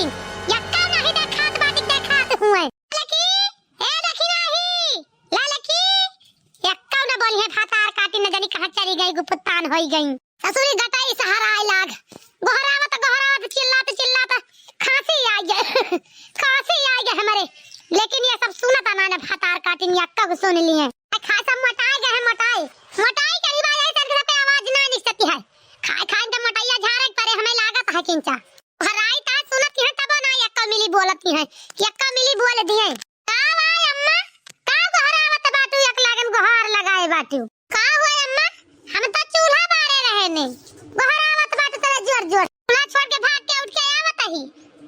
बाटी यक्का नहीं देखात बाटी देखात हुए लकी ए लकी नहीं ला लकी यक्का न बोली है फातार काटी न जानी कहां चली गई गुप्तान होई गई ससुरी गटाई सहारा आई लाग गोहरावत चिल्लात खांसी आ गए खांसी आ गए हमारे लेकिन ये सब सुनत ना ने फातार काटी यक्का को सुन लिए खाए सब मोटाई गए हैं मोटाई के रिवाज है तन पे आवाज ना निकलती है खाए तो मोटाइया झारे परे हमें लागत है किंचा हराई ता सुनती है तब ना यक्का मिली बोलती है यक्का मिली बोल दी है का भाई अम्मा का गोहरावत बाटू एक लागन गोहार लगाए बाटू का हुए अम्मा हम तो चूल्हा बारे रहे ने गोहरावत बाटू तेरे जोर चूल्हा छोड़ के भाग के उठ के आवत ही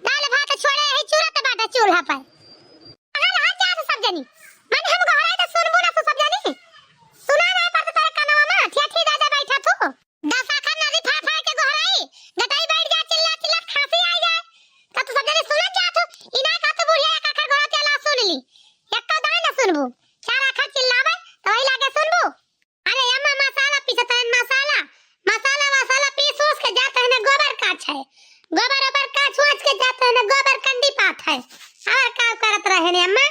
दाल भात छोड़े है चूरत बाटा चूल्हा पर कहां रह जा सब जनी मन हम गोहराई तो सुनबो ना सब जनी सुना ना पर तेरे कनवा में ठेठी दादा बैठा थू दसा खन नदी फा के गोहराई गटाई बैठ जा चिल्ला खांसी आ जाए का तू सब जने सुना क्या थू इना का तो बुढ़िया का खर गोरा चला सुन ली एक तो दाई ना सुनबू चार आखर चिल्लावे तो वही लागे सुनबू अरे अम्मा मसाला पीसत है मसाला पीस उस के जाते हैं गोबर काछ है गोबर का छुआच के जाते हैं गोबर कंडी पात है और का करत रहे ने अम्मा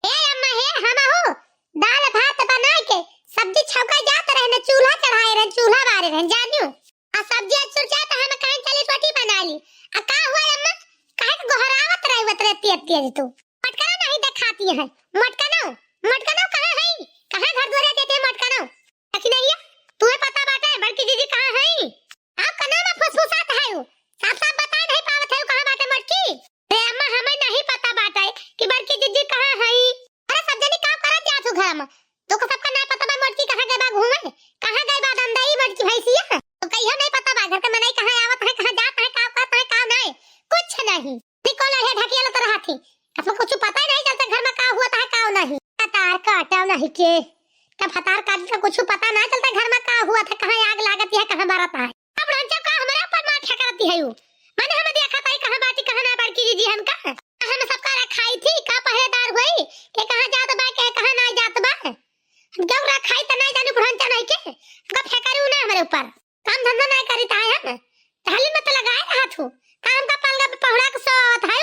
हे हम हो दाल भात बना के सब्जी छौका जात रहे ने चूल्हा चढ़ाए रहे चूल्हा बारे रहे जानियो आ सब्जी सुरचा त हम काहे चली रोटी बना ली आ का हुआ अम्मा काहे गोहरावत रहती तू मटका नहीं दिखाती है मटका कहां है कहां घर द्वार देते मटका अखी नहीं तुम्हें पता बात है बड़की दीदी कहां है आप कना में फुसफुसात है साफ बता नहीं पावत है कहां बाटे मटकी रे अम्मा हमें नहीं पता बात है कि बड़की दीदी कहां है अरे सब जनी का करत जा तू घर में तो को सबका नहीं पता बा मटकी कहां गई बा घूमे कहां गई बा दंदाई मटकी भैंसिया तो कहियो नहीं पता बा घर के मनाई कहां आवत है कहां जात है का करत है का नहीं कुछ नहीं निकल है ढकिया तो रहा थी आपको कुछ पता ही नहीं चलता घर में का हुआ था का नहीं तार काटा नहीं के का फतार काट का कुछ पता ना चलता घर में का हुआ था कहां आग लागत है कहां बारत है अब रंचा का हमारे ऊपर माथा करती है वो मैंने हमें देखा था कहां बाटी कहां ना बड़की दीदी हम का हम सबका रखाई थी का पहरेदार हुई के कहां जात बा के कहां ना जात बा हम क्यों रखाई त नहीं जाने बुढ़ंचा नहीं के का फेकरू ना हमारे ऊपर काम धंधा नहीं करता है हम ताली में तो लगाए रहा थू काम का पलगा पे पहुड़ा के सोत है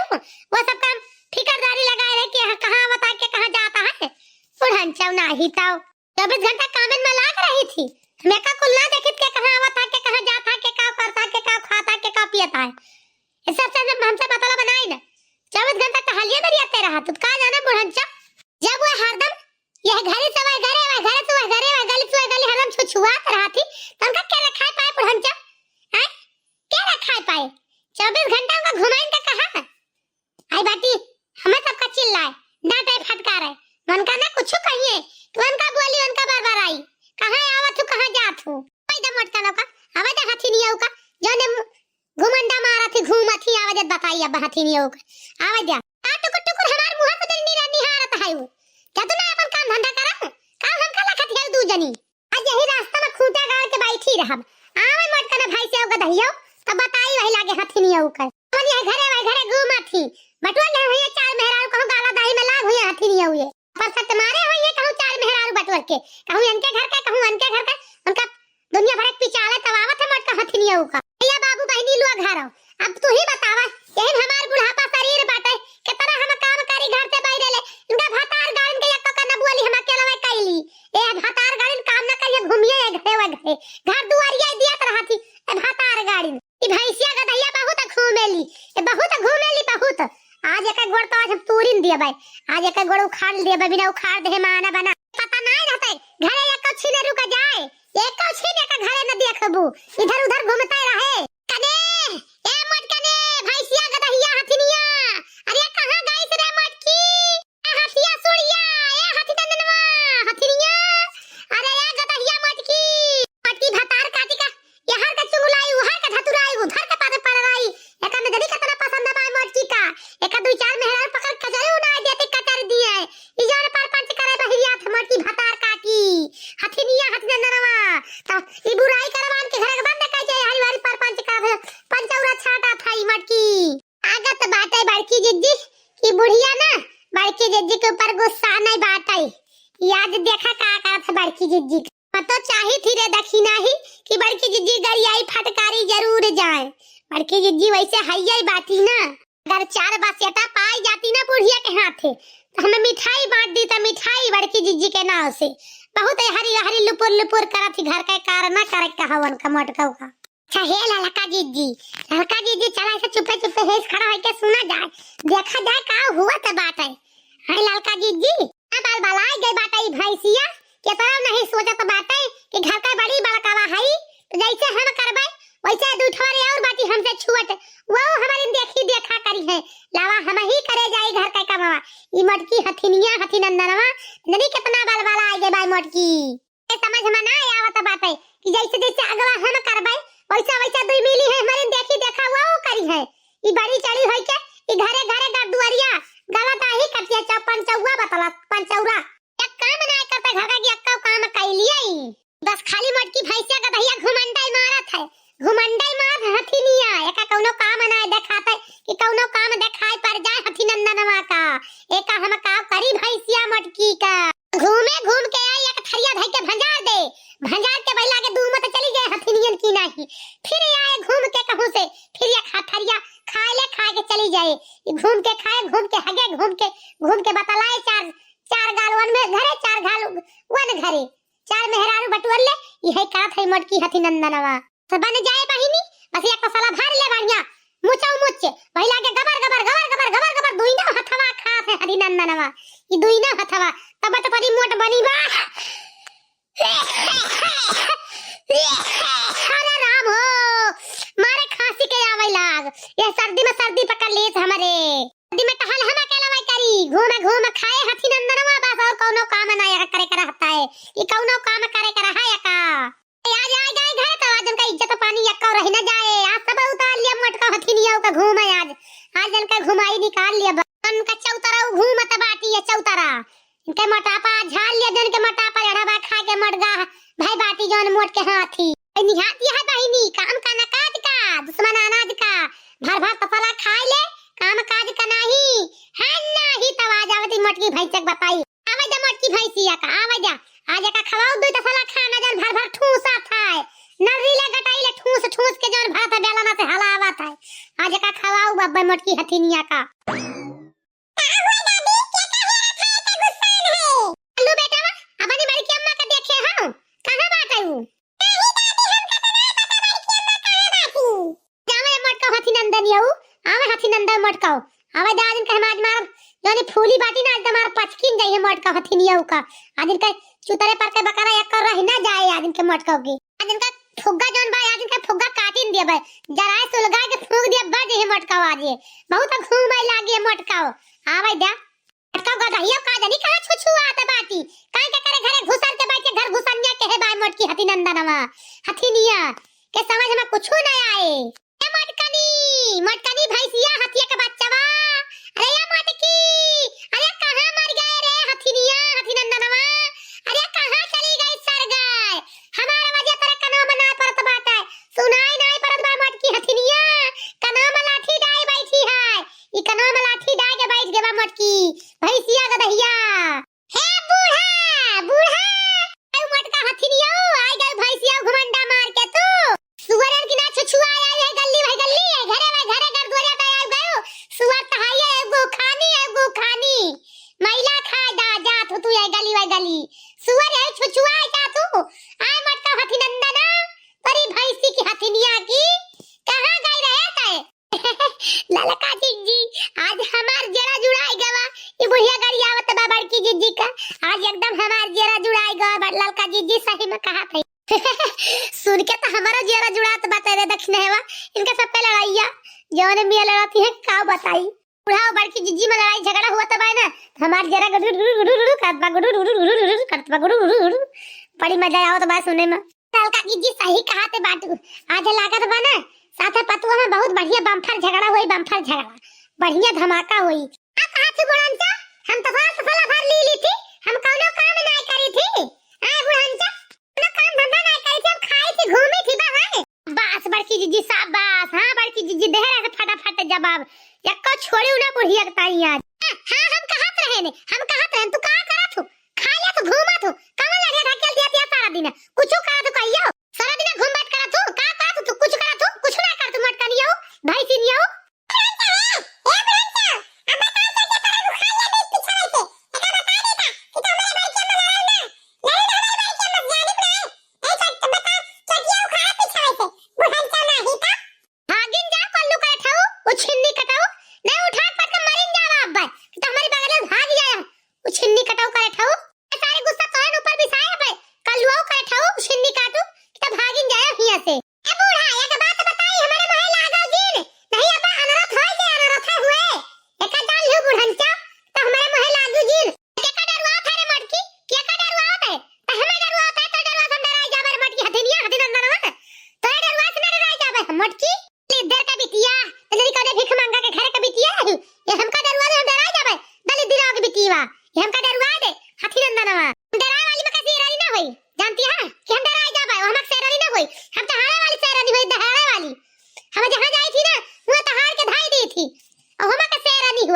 वो सब काम ठिकादारी लगाए रहे कि कहां बता के कहां जाता है बुढ़ंचा नहीं तो 24 घंटा काम में लग रही थी मैं का कुल ना देखित के कहां आवत है के कहां जाता है के का करता है के का खाता है के का पीता है इस सब से हमसे पता बनाई ना 24 घंटा टहलिए में रहते रहा तू का जाना बुढ़ंचा जब वो हरदम यह घरे से वह गली हरदम छुछुआत रहा थी तब का क्या रखा पाए बुढ़ंचा हैं क्या रखा पाए 24 घंटा का घुमाइन का कहां आई बाटी हमें सबका चिल्लाए डांटे फटकारे मन का ना कुछ कहिए तू उनका बोली उनका बार आई कहां आवत हूं कहां जात हूं पैदा मटका ना का आवाज हाथी नहीं आऊ का जोने घुमंडा मारा थी घूमा थी आवाज बताई अब हाथी नहीं आऊ का आवाज आ टुकुर हमार मुंह पे निहारत है वो क्या तू ना अपन काम धंधा करा काम हम का लखत है दू जनी आज यही रास्ता में खूंटा गाड़ के बैठी रहब आवे मटका ना भाई से आऊ गधइयो तब बताई वही लागे हाथी नहीं आऊ का मन ये घरे घूमा थी बटुआ ले हुई चार मेहरारू कहूं गाला दाई में लाग हुई हाथी नहीं आऊ पर सत मारे हुई कहूं चार मेहरारू बटुआ के कहूं इनके घर का कहूं उनके घर का उनका दुनिया भर के पिचाले तवावत है मटका हाथी नहीं आऊ का भैया बाबू बहनी लो घर अब तू ही बतावा यही हमार बुढ़ापा शरीर बाटे के तरह हम काम करी घर से बैठे ले इनका भातार गाड़न के एक का न बोली हम अकेला में कैली ए भातार गाड़न काम न करिए घूमिए घरे घर दुआरिया दियत रहा थी ए भातार गाड़न ई भैंसिया का दैया बहुत घूमेली बहुत आज एक गोड़ तो आज हम तूरिन दिए भाई आज एक गोड़ उखाड़ दिए बिना उखाड़ दे माना बना पता नहीं रहते घरे एक छीने रुक जाए एक छीने का घरे न देखबू इधर उधर घूमते रहे कने ए मटकने भैंसिया गदहिया हथिनिया अरे कहां गई रे मटकी ए हथिया सुड़िया ए हथी दननवा हथिनिया अरे ए गदहिया मटकी भातार काटी का यहां का चुंगलाई उहार का धतुराई उधर का पादे पड़राई एका में दनी कितना पसंद है मटकी का एका दो चार मेहरार पकड़ के जरूर ना देते कतर दिए ई जाने पर पंच करे बहिया थ मटकी भातार काटी हथिनिया हथी दननवा ता ई बुराई करवान के घर बंद कह जाए हरी वारी पर पंच का पंचौरा छाटा था ई मटकी आगत बात है बड़की जिद्दी की बुढ़िया ना बड़की जिद्दी के ऊपर गुस्सा नहीं बात आई याद देखा का करत बड़की जिद्दी तो चाही थी रे दक्षिणा ही कि बड़की जिद्दी गरियाई फटकारी जरूर जाए बड़की जिद्दी वैसे हइयाई बाती ना अगर 4 बासियता पाई जाती ना बुढ़िया के हाथे तो हमें मिठाई बांट दी तो मिठाई बड़की जीजी के नाव से बहुत हरी हरी लुपुर लुपुर करत घर का कार ना करे कहवन का मटका का। अच्छा हे ललका जीजी चला ऐसे चुपे चुपे हेस खड़ा होके सुना जाए देखा जाए का हुआ त बात है। हाय ललका जीजी बाल बलाई गई बात है भैंसिया के तरह नहीं सोचत बात है कि घर का बड़ी बड़कावा है तो जैसे हम करबे वैसे दूठवारी और बाती हमसे छुअत वो हमारी देखी देखा करी है लावा हम ही करे जाई घर का कमावा ई मटकी हथिनिया हथिनंदनवा नहीं कितना बाल बाला आई गए भाई मटकी समझ में ना आवत बात है कि जैसे जैसे अगवा हम करबे वैसा वैसा दुई मिली है हमारी देखी देखा वो करी है ई बड़ी चढ़ी होई के ई घरे घरे गड़दुआरिया गलत आही कटिया चौपन चौवा बतला पंचौरा एक काम ना करता घर का की अक्का काम कैलिए बस खाली मटकी भैंसिया का दहिया घुमंडाई मारत है घुमंडाई मार हथिनिया एका कौनो काम ना देखाते कि कौनो काम देखाई पर जाए हथिनंदनवा का एका हम का करी भैंसिया मटकी का घूम के आई एक थरिया धई के भंजार के बैला के दूर मत चली जाए हथिनियन की नहीं फिर आए घूम के कहूं से फिर एक थरिया खा के चली जाए घूम के खाए घूम के हगे घूम के बतलाए चार गालवन में घरे चार गाल वन घरे चार मेहरारू बटुर ले यही का थे मटकी हथिनंदनवा तो बन जाए बहिनी बस एक साला भर ले बढ़िया मुचे पहिला के गबर दुईना हथवा खात है हरिनंदनवा ई दुईना हथवा तब तो बड़ी मोट बनी बा अरे राम हो मारे खांसी के आवे लाग ये सर्दी पकड़ ले हमारे सर्दी में टहल हम अकेला वही करी घूम खाए हथिनंदनवा बस और कोनो काम ना करे रहता है ये कोनो काम करे है का आज आ जाए घर तो आज उनका इज्जत पानी यक्का रह न जाए आज सब उतार लिया मटका हथिनिया का घूम है आज उनका घुमाई निकाल लिया उनका चौतरा घूमत बाटी है चौतरा इनके मोटापा झाल लिया जन के मोटापा लड़ाबा खा के मटगा भाई बाटी जन मोट के हाथी निहाती है बहिनी काम का नकाज का दुश्मन अनाज का भर तसला खा ले काम काज का नहीं है नहीं तब आ जावती मटकी भैंसक बताई आवे जा मटकी भैंसिया का आवे जा आज का खवाओ दो तसला खाना जन भर ठूसा थाए नरीले गटाइले ठूस के जन भात बेलना से हलावा थाए आज का खवाओ बब्बा मटकी हथिनिया का हेलो बेटा अपनी बड़ी की अम्मा का देखे हो कहां बात है वो जावे मटका हथिनंदन यऊ आवे हथिनंदन मटकाओ आवे दादिन के समाज मार यानी फूली बाटी ना तुम्हारा पचकिन जाइए मटका हथिनिया का आज इनका चुतरे पर के बकरा एक कर रह ना जाए आज इनके मटका की आज इनका फुग्गा जोन भाई आज इनका फुग्गा काटिन दिया भाई जरा सुलगा के फूंक दिया बज है मटका आज ये बहुत घूमे लागे मटका आवे जा मटका गदहिया का जानी कहां छुछुआ आता बाटी काहे के करे घरे घुसर के बैठ के घर घुसनिया के है भाई मटकी हथिनंदनवा हथिनिया के समझ में कुछ ना आए ए मटकनी भैंसिया हथिया के बच्चावा अरे या मटकी अरे कहां मर गए रे हथिनिया हथिनंदनवा अरे कहां चली गई सर गए हमारा वजह तेरे कनो बना परत बात है सुनाई नहीं परत बा मटकी हथिनिया कनो में लाठी डाई बैठी है ई कनो में लाठी डाई के बैठ गेबा मटकी भैंसिया गदहिया हे बूढ़ा ए मटका हथिनिया आई गई भैंसिया घुमंडा मार के तू सुअरन की ना छुछुआ आई है गली घरे घर दुआरे पे आ गयो सुअर तहाइए एगो खानी मैला खा जा तू ये गली सुअर है छुछुआ जा तू आय मटका हथिनंदना परी भैंसी की हथिनिया की कहां गई रहे थे ललका जी आज हमार जरा जुड़ाई गवा ये बुढ़िया गड़ी आवत बा बड़की जीजी का आज एकदम हमार जरा जुड़ाई गवा ललका जीजी सही में कहा था सुन के तो हमारा जरा जुड़ात बताए दक्षिण हेवा इनका सब पे लड़ाइया जौन मिया लड़ाती है का बताई बुढ़ाओ बड़की जिज्जी में लड़ाई झगड़ा हुआ तब है ना हमार जरा बड़ी मजा आओ तो बात सुनने में ललका जिज्जी सही कहा थे बाटू आज लागत बा ना साथे पतुआ में बहुत बढ़िया बम्फर झगड़ा बढ़िया धमाका हुई आ कहा थी बुढ़ांचा हम तो फला भर ली थी हम कोनो काम नहीं करी थी आ बुढ़ांचा कोनो काम धंधा नहीं करी थी हम खाई थी घूमी थी बाहर बस बड़की जीजी शाबाश हां बड़की जीजी दे रहे फटाफट जवाब यक्को छोड़ी ना बुढ़िया ताई आज हां हम कहत रहे तू का करत हो खा ले तो घूमत हो कमल लड़े ढकेल दिया सारा दिन कुछ करत कहियो सारा दिन घूम बात करत हो का करत तू कुछ करत हो कुछ ना करत मटका नियो भाई सी नियो ए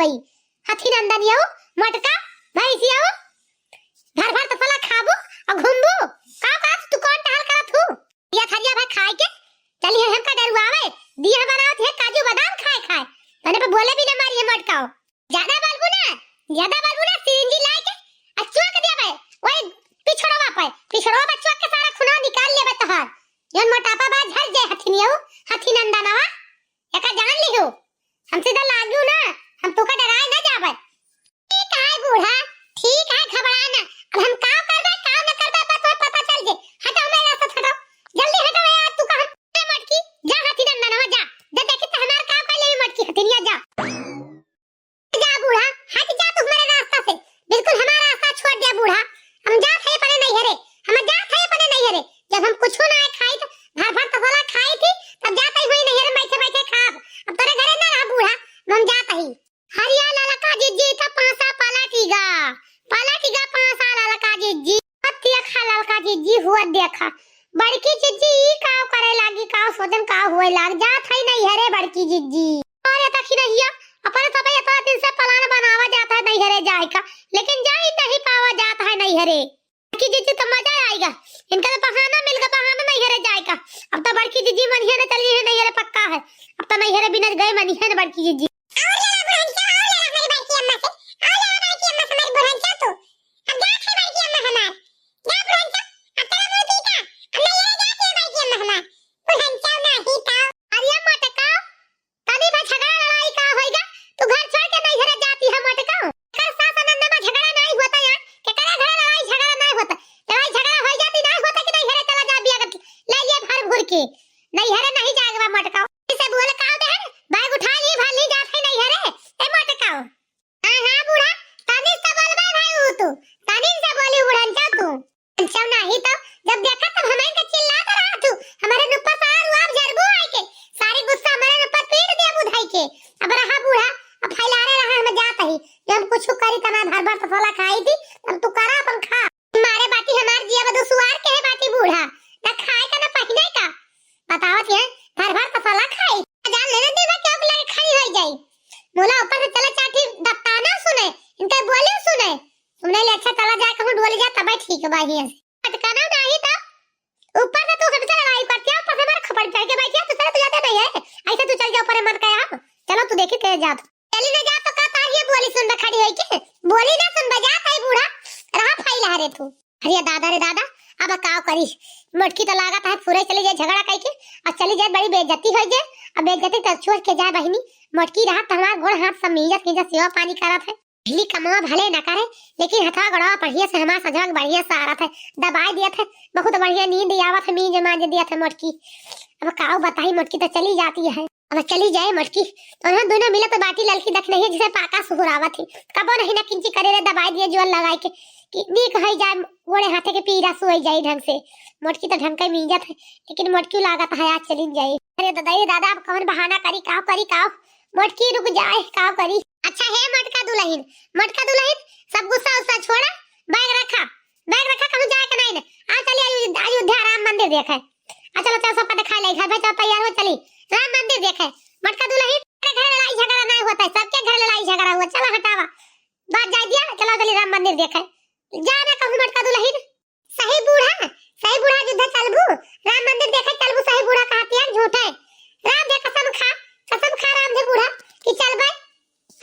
हुई हाथी नंदन यो मटका भैंसिया घर भर तो फला खाबो और घूमबो का तू कौन टहल करत हूं या थरिया भाई खाए के चली हम का डरुआ आवे दिया बनावत है काजू बादाम खाए खाए तने पे बोले भी ना मारी मटकाओ ज्यादा बोलबो ना सिरिंजी लाए के अच्छुआ के देबे ओए पिछड़वा बच्चा के सारा खुना निकाल लेबे तोहर जन मोटापा बा झर जाए हथिनियो हाथी नंदनवा एका जान लिहो हमसे तो लागू ना हम तो का डराए ना जाबे ठीक है बूढ़ा ठीक है घबराना अब हम का करबे का न करबे बस पता चल जे हटाओ मेरा रास्ता हटाओ जल्दी हटाओ यार तू कहां मटकी जा हाथी नंदनवा जा देखी तो हमार का कर ले मटकी हथिनिया जा बूढ़ा हट जा तू हमारे रास्ता से बिल्कुल हमारा रास्ता छोड़ दे बूढ़ा हम जा थे पने नहीं हरे हम जा थे पने नहीं हरे जब हम कुछ ना खाई तो भर भर तो वाला खाई थी तब जाता ही नहीं हरे बैठे बैठे खाब अब तेरे घरे ना रहा बूढ़ा हम जाता ही हरिया लाला का जी का पासा पाला टीगा पासा लाला का जी पतिया खा लाला का जी हुआ देखा बड़की जिज्जी का करे लागी का सोचन का हुए लाग जात है नहीं हरे बड़की जिज्जी और ये तक नहीं अपन सब ये दिन से प्लान बनावा जाता है नहीं हरे जाए का लेकिन जा ही नहीं पावा जाता है नहीं हरे बड़की जीजी तो मजा आएगा इनका तो बहाना मिल गया बहाना नहीं हरे जाए का अब तो बड़की जीजी मनिया ने चली है नहीं हरे पक्का है अब तो नहीं हरे बिना गए मनिया ने बड़की जीजी नहीं हरे नहीं जाएगा मटकाओ इसे बोले काओ दे बैग उठा ली भाली जात है नहीं हरे ए मटकाओ हां बूढ़ा तनी से बोलबे भाई वो तनी से बोली उड़न जा तू अच्छा नहीं तो जब देखा तब हमें के चिल्लाता रहा तू हमारे ऊपर सार आप झरबो आए के सारी गुस्सा हमारे ऊपर पीट दिया बुधाई के अब रहा बूढ़ा अब फैलारे रहा हम जाता ही जब कुछ करी तना भर भर तो फला खाई थी तब तू करा अपन खा मारे बाटी हमार जिया बदु सुवार के है बाटी बूढ़ा ना खाए का ना पहिने का बतावत है भर भर तो फला खाई जान लेने दे मैं क्या लगे खड़ी हो जाई बोला ऊपर से चला चाटी दत्ताना सुने इनके बोले सुने सुनने ले अच्छा चला जाए कहूं डोल जा तब ठीक है भाई अटकाना नहीं था ऊपर से तू सबसे लड़ाई करती है ऊपर से मार खपड़ चढ़ के बैठी है तो चला तू जाते नहीं है ऐसे तू चल जा ऊपर मत कया चलो तू देखी के जा चली ना जा तो का तारिये बोली सुन खड़ी होई के बोली ना सुन बजा ताई बूढ़ा रहा फैला रे तू अरे दादा रे दादा अब काव करी मटकी तो लागत है पूरे चली जाए झगड़ा कई के और चली जाए बड़ी बेइज्जती हो जाए अब बेइज्जती तो छोड़ के जाए बहिनी मटकी रहा तो हमार गोड़ हाथ सब मिलत के सेवा पानी करत है भली कमावा भले न करे लेकिन हथवा गड़वा बढ़िया से हमार सजग बढ़िया से आ रहा है दबाई दिया था बहुत बढ़िया नींद आवत है मीज माज दिया था मटकी अब काव बताई मटकी तो चली जाती है अब चली जाए मटकी तो हम दोनों मिला तो बाटी ललकी दख नहीं है जिसे पाका सुहुरावत थी कबो नहीं ना किंची करे रे दबाई दिए जोर लगाई के कि नीक है जाए गोड़े हाथे के पीरा सोई जाए ढंग से मटकी तो ढंग के मिलत है लेकिन मटकी लागत है आज चली जाए अरे दादा अब कौन बहाना करी काव मटकी रुक जाए काव करी अच्छा है मटका दुल्हन सब गुस्सा उस्सा छोड़ा बैग रखा कहूं जाए के नहीं आ चली अयोध्या राम मंदिर देखे आ चलो चल सबका दिखा ले घर चल तैयार हो चली राम मंदिर देखे मटका दुल्हन घर लड़ाई झगड़ा नहीं होता है सबके घर लड़ाई झगड़ा हुआ चलो हटावा बात जा दिया चलो चली राम मंदिर देखे जाना कहूं मटका दुल्हन सही बूढ़ा युद्ध चलबू राम मंदिर देखे चलबू सही बूढ़ा कहती है झूठ है राम दे कसम खा राम दे बूढ़ा कि चल भाई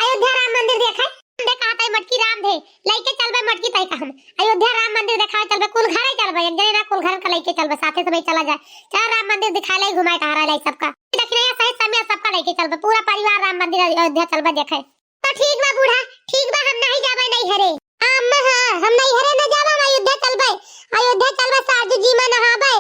अयोध्या राम मंदिर देखे दे कहता है मटकी राम दे लेके चल भाई मटकी तय कहम अयोध्या राम मंदिर दिखा चल भाई कुल घर ही चल भाई एक जने ना कुल घर का लेके चल भाई साथे से भाई चला जाए चल राम मंदिर दिखा ले घुमाए टहरा ले सबका देखने सही समय सबका लेके चल भाई पूरा परिवार राम मंदिर अयोध्या चल भाई देखे तो ठीक बा बूढ़ा ठीक बा हम नहीं जाबे नहीं हरे हम नहीं हरे न जाबे अयोध्या चल भाई साजू जी में नहाबे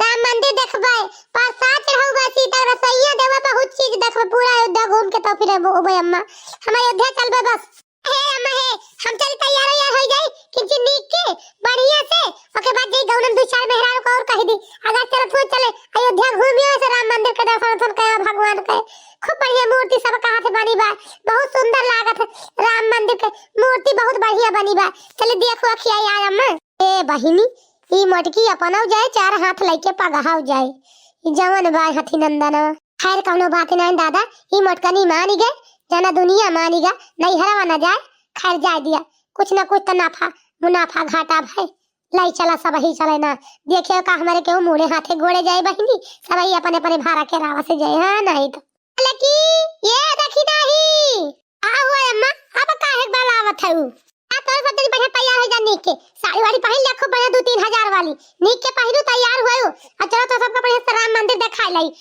राम मंदिर देखबे प्रसाद चढ़ाऊबे सीता रसैया देवा बहुत चीज देखबे पूरा अयोध्या घूम के तो फिर ओबे अम्मा हम अयोध्या चलबे बस हे अम्मा हे हम चल तैयार हो जाए किंची नीक के बढ़िया से ओके बाद जई गौनम दो चार मेहरारू को और कह दी अगर चल तू चले अयोध्या घूमियो से राम मंदिर के दर्शन कर भगवान के खूब बढ़िया मूर्ति सब कहां से बनी बा बहुत सुंदर लागत है राम मंदिर के मूर्ति बहुत बढ़िया बनी बा चल देखो अखिया यार अम्मा ए बहिनी ई मटकी अपनाओ जाए चार हाथ लेके पगहाओ जाए ई जवन बा हथी नंदन खैर कौनो बात नहीं दादा ई मटका नहीं मानी गए जना दुनिया मानीगा नहीं हरावा ना जाए खैर जाए दिया कुछ ना कुछ तो नाफा मुनाफा घाटा भाई लाई चला सब ही चले ना देखियो का हमारे केहू मुड़े हाथे गोड़े जाए बहिनी सब ही अपने अपने भाड़ा के रावा से जाए हां नहीं तो लकी ये देखी नहीं आ हुआ अम्मा अब काहे बलावत है आ तोर सतरी बढ़िया तैयार हो जा नीक के साड़ी वाली पहन ले खूब बढ़िया 2-3 हजार वाली नीक के पहिरू तैयार होयो आ चलो तो सबका बढ़िया राम मंदिर दिखाई लाई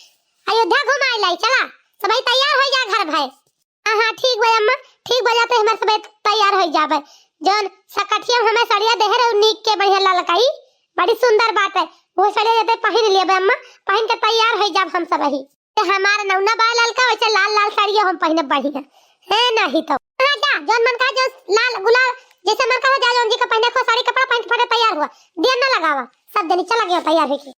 अयोध्या घुमाई लाई चला सब तैयार हो जा घर भाई हां ठीक बा अम्मा ठीक बा जाते हमर सब तैयार हो जाबे जौन सकठिया हमें साड़िया देह रहे नीक के बढ़िया ललकाई बड़ी सुंदर बात है वो साड़िया जाते पहन लेबे अम्मा पहन के तैयार हो जाब हम सब ही हमारा नौना बा ललका वैसे लाल लाल साड़िया हम पहने बढ़िया है नहीं तो हां जा जौन मन का जो लाल गुलाल जैसे मन का हो जा जौन जी का पहने को साड़ी कपड़ा पहन के फटे तैयार हुआ देर ना लगावा सब दिन चला गया तैयार है की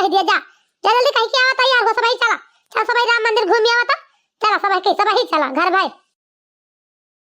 दिया जा जल्दी कहीं क्या तैयार हो सब चला चल सब राम मंदिर घूम आवा था चला सब चला घर भाई